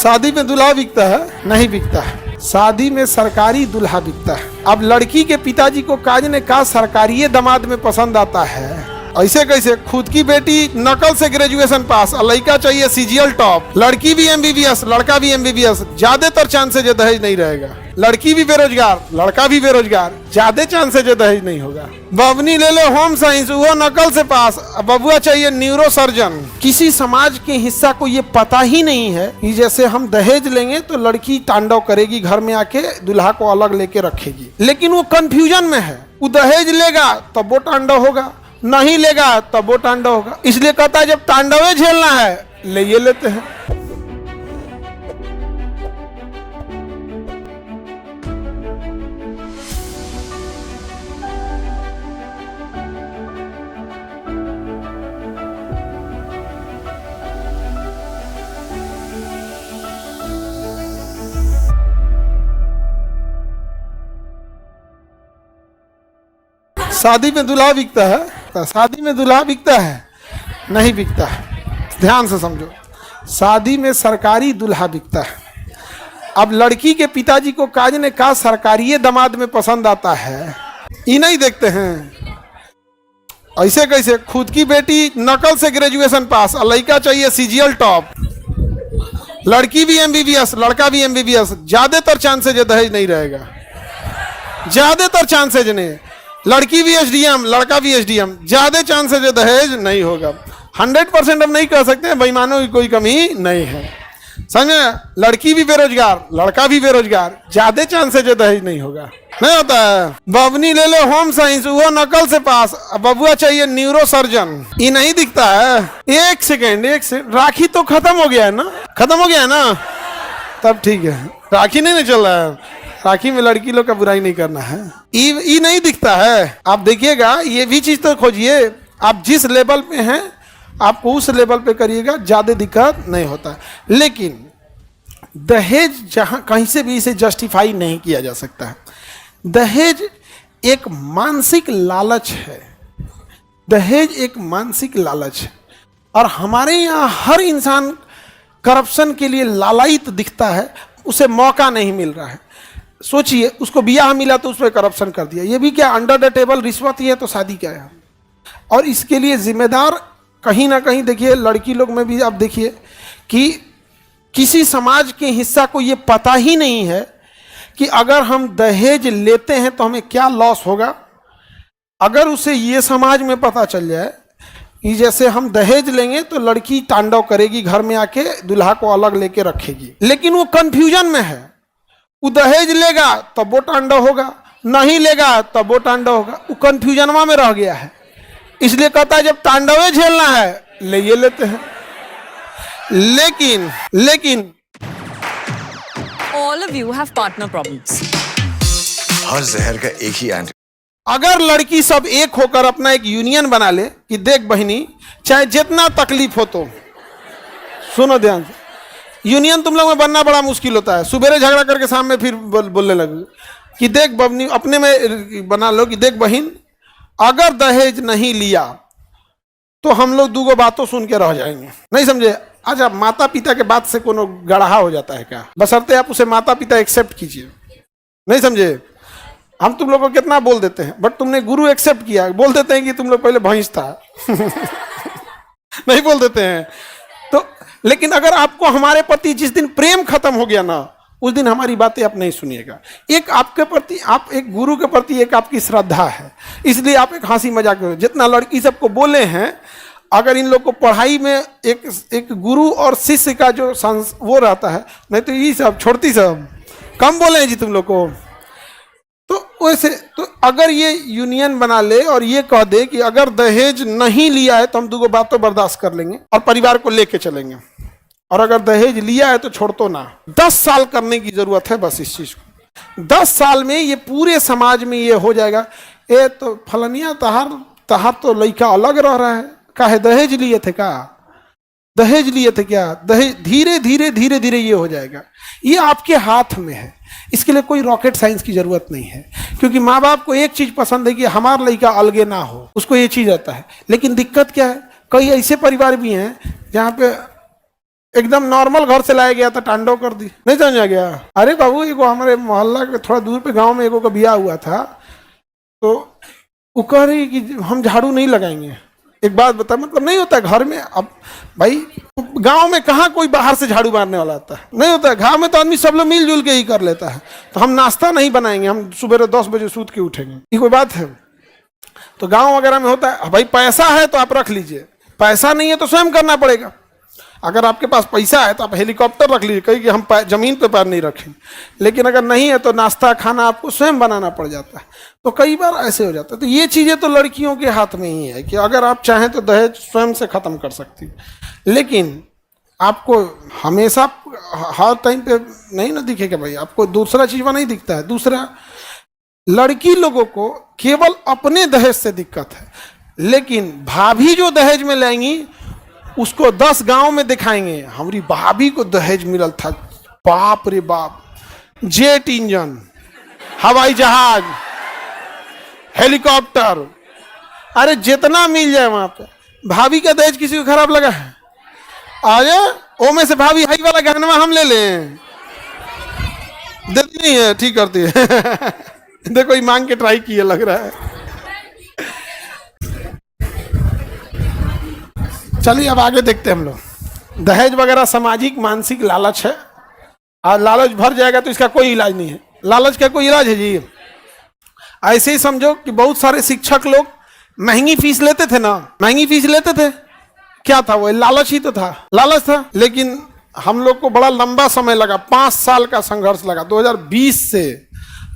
शादी में दूल्हा बिकता है? नहीं बिकता है। शादी में सरकारी दूल्हा बिकता है। अब लड़की के पिताजी को काज ने कहा सरकारी दामाद में पसंद आता है। ऐसे कैसे? खुद की बेटी नकल से ग्रेजुएशन पास, लड़का चाहिए सीजीएल टॉप, लड़की भी एमबीबीएस, लड़का भी एमबीबीएस, ज्यादातर चांसेज दहेज नहीं रहेगा। लड़की भी बेरोजगार, लड़का भी बेरोजगार, ज्यादा चांसेज दहेज नहीं होगा। बबनी ले लो होम साइंस, वो नकल से पास, बबुआ चाहिए न्यूरो सर्जन। किसी समाज के हिस्सा को ये पता ही नहीं है कि जैसे हम दहेज लेंगे तो लड़की तांडव करेगी, घर में आके दूल्हा को अलग लेके रखेगी। लेकिन वो कंफ्यूजन में है। वो दहेज लेगा तब वो तांडव होगा, नहीं लेगा तब वो तांडव होगा। इसलिए कहता है जब तांडव झेलना है ले ये लेते हैं। शादी में दूल्हा बिकता है? शादी में दूल्हा बिकता है? नहीं बिकता है। ध्यान से समझो, शादी में सरकारी दूल्हा बिकता है। अब लड़की के पिताजी को काज ने कहा सरकारी दामाद में पसंद आता है, ये नहीं देखते हैं। ऐसे कैसे? खुद की बेटी नकल से ग्रेजुएशन पास, लड़का चाहिए सीजीएल टॉप, लड़की भी एमबीबीएस, लड़का भी एमबीबीएस, ज्यादातर चांसेज दहेज नहीं रहेगा। ज्यादातर चांसेज नहीं। लड़की भी एसडीएम, लड़का भी एसडीएम, ज्यादा चांसेज दहेज नहीं होगा। 100% हम नहीं कह सकते, बेईमानों की कोई कमी नहीं है। समझे? लड़की भी बेरोजगार, लड़का भी बेरोजगार, ज्यादा चांसेज दहेज नहीं होगा। नहीं होता है। बबनी ले लो होम साइंस, वो नकल से पास, बबुआ चाहिए न्यूरो सर्जन, ये नहीं दिखता है। एक सेकेंड, राखी तो खत्म हो गया है ना? खत्म हो गया है ना? तब ठीक है। राखी नहीं चल रहा है। राखी में लड़की लोग का बुराई नहीं करना है। ई नहीं दिखता है। आप देखिएगा, ये भी चीज तो खोजिए। आप जिस लेवल पे हैं आपको उस लेवल पे करिएगा, ज्यादा दिक्कत नहीं होता। लेकिन दहेज जहां कहीं से भी इसे जस्टिफाई नहीं किया जा सकता है। दहेज एक मानसिक लालच है। दहेज एक मानसिक लालच है और हमारे यहाँ हर इंसान करप्शन के लिए लालायित दिखता है, उसे मौका नहीं मिल रहा है। सोचिए, उसको ब्याह मिला तो उस पर करप्शन कर दिया। ये भी क्या अंडर द टेबल रिश्वत ही है, तो शादी क्या है? और इसके लिए जिम्मेदार कहीं ना कहीं देखिए लड़की लोग में भी आप देखिए कि किसी समाज के हिस्सा को ये पता ही नहीं है कि अगर हम दहेज लेते हैं तो हमें क्या लॉस होगा। अगर उसे ये समाज में पता चल जाए कि जैसे हम दहेज लेंगे तो लड़की तांडव करेगी, घर में आके दूल्हा को अलग लेके रखेगी। लेकिन वो कंफ्यूजन में है। वो दहेज लेगा तब वो तांडव होगा, नहीं लेगा तब वो तांडव होगा। वो कंफ्यूजनमा में रह गया है। इसलिए कहता है जब तांडव झेलना है ले ये लेते हैं। लेकिन All of you have partner problems. हर जहर का एक ही एंटी। अगर लड़की सब एक होकर अपना एक यूनियन बना ले कि देख बहिनी, चाहे जितना तकलीफ हो तो सुनो ध्यान से, यूनियन तुम लोग में बनना बड़ा मुश्किल होता है। सुबेरे झगड़ा करके शाम में फिर बोलने लगे कि देख बबनी, अपने में बना लो कि देख बहन, अगर दहेज नहीं लिया तो हम लोग दूगो बातों सुन के रह जाएंगे। नहीं समझे? अच्छा, माता पिता के बात से कोनो गढ़ा हो जाता है क्या? बशर्ते आप उसे माता पिता एक्सेप्ट कीजिए। नहीं समझे? हम तुम लोग को कितना बोल देते हैं, बट तुमने गुरु एक्सेप्ट किया। बोल देते हैं कि तुम लोग पहले भैंस था। नहीं बोल देते हैं तो। लेकिन अगर आपको हमारे प्रति जिस दिन प्रेम खत्म हो गया ना, उस दिन हमारी बातें आप नहीं सुनिएगा। एक आपके प्रति, आप एक गुरु के प्रति एक आपकी श्रद्धा है, इसलिए आप एक हंसी मजाक करो। जितना लड़की सबको बोले हैं, अगर इन लोग को पढ़ाई में एक गुरु और शिष्य का जो वो रहता है, नहीं तो ये सब छोड़ती सब कम बोले हैं जी तुम लोग को। तो वैसे तो अगर ये यूनियन बना ले और ये कह दे कि अगर दहेज नहीं लिया है तो हम दूगो बातों बर्दाश्त कर लेंगे और परिवार को लेके चलेंगे, और अगर दहेज लिया है तो छोड़ तो ना। 10 साल करने की जरूरत है बस इस चीज को। 10 साल में ये पूरे समाज में ये हो जाएगा। ए तो फलनिया तहार तो लड़का अलग रह रहा है, काहे दहेज लिए थे? का दहेज लिए थे क्या? दहेज धीरे धीरे ये हो जाएगा। ये आपके हाथ में है। इसके लिए कोई रॉकेट साइंस की जरूरत नहीं है, क्योंकि माँ बाप को एक चीज पसंद है कि हमारा लड़का अलगे ना हो, उसको ये चीज आता है। लेकिन दिक्कत क्या है, कई ऐसे परिवार भी हैं जहाँ पे एकदम नॉर्मल घर से लाया गया था, टांडव कर दी, नहीं समझ आ गया। अरे बाबू, एगो हमारे मोहल्ला के थोड़ा दूर पे गांव में एगो का बियाह हुआ था, तो वो कह रही कि हम झाड़ू नहीं लगाएंगे। एक बात बता, मतलब नहीं होता घर में। अब भाई गांव में कहाँ कोई बाहर से झाड़ू मारने वाला आता है, नहीं होता है। गांव में तो आदमी सब लोग मिलजुल के ही कर लेता है। तो हम नाश्ता नहीं बनाएंगे, हम सुबह 10 बजे सूत के उठेंगे, ये कोई बात है? तो गांव वगैरह में होता है, भाई पैसा है तो आप रख लीजिए, पैसा नहीं है तो स्वयं करना पड़ेगा। अगर आपके पास पैसा है तो आप हेलीकॉप्टर रख लीजिए, कहीं कि हम जमीन पे पैर नहीं रखें। लेकिन अगर नहीं है तो नाश्ता खाना आपको स्वयं बनाना पड़ जाता है। तो कई बार ऐसे हो जाता है। तो ये चीज़ें तो लड़कियों के हाथ में ही है कि अगर आप चाहें तो दहेज स्वयं से ख़त्म कर सकती है। लेकिन आपको हमेशा हर टाइम पे नहीं ना दिखेगा भाई, आपको दूसरा चीज़ नहीं दिखता है। दूसरा, लड़की लोगों को केवल अपने दहेज से दिक्कत है, लेकिन भाभी जो दहेज में लेंगी उसको 10 गांव में दिखाएंगे, हमारी भाभी को दहेज मिलल था, बाप रे बाप, जेट इंजन, हवाई जहाज, हेलीकॉप्टर, अरे जितना मिल जाए वहां पे। भाभी का दहेज किसी को खराब लगा है? आजा ओ में से भाभी हाई वाला गहनवा हम ले लें, देती नहीं है, ठीक करती है। देखो ये मांग के ट्राई किए, लग रहा है। चलिए अब आगे देखते हैं हम लोग। दहेज वगैरह सामाजिक मानसिक लालच है, और लालच भर जाएगा तो इसका कोई इलाज नहीं है। लालच का कोई इलाज है जी? ऐसे ही समझो कि बहुत सारे शिक्षक लोग महंगी फीस लेते थे ना, महंगी फीस लेते थे, क्या था वो? लालच ही तो था, लालच था। लेकिन हम लोग को बड़ा लंबा समय लगा, 5 साल का संघर्ष लगा, 2020 से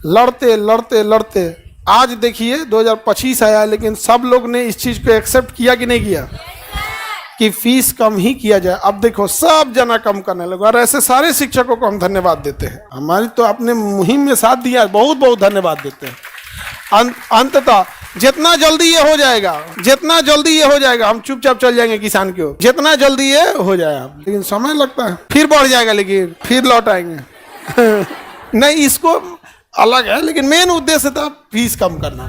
लड़ते लड़ते लड़ते आज देखिए 2025 आया, लेकिन सब लोग ने इस चीज को एक्सेप्ट किया कि नहीं किया कि फीस कम ही किया जाए। अब देखो सब जना कम करने लगे, और ऐसे सारे शिक्षकों को हम धन्यवाद देते हैं। हमारी तो अपने मुहिम में साथ दिया, बहुत बहुत धन्यवाद देते हैं। अंततः जितना जल्दी ये हो जाएगा, जितना जल्दी ये हो जाएगा, हम चुपचाप चल जाएंगे किसान की ओर, जितना जल्दी ये हो जाएगा। लेकिन समय लगता है, फिर बढ़ जाएगा, लेकिन फिर लौट आएंगे। नहीं, इसको अलग है, लेकिन मेन उद्देश्य था फीस कम करना।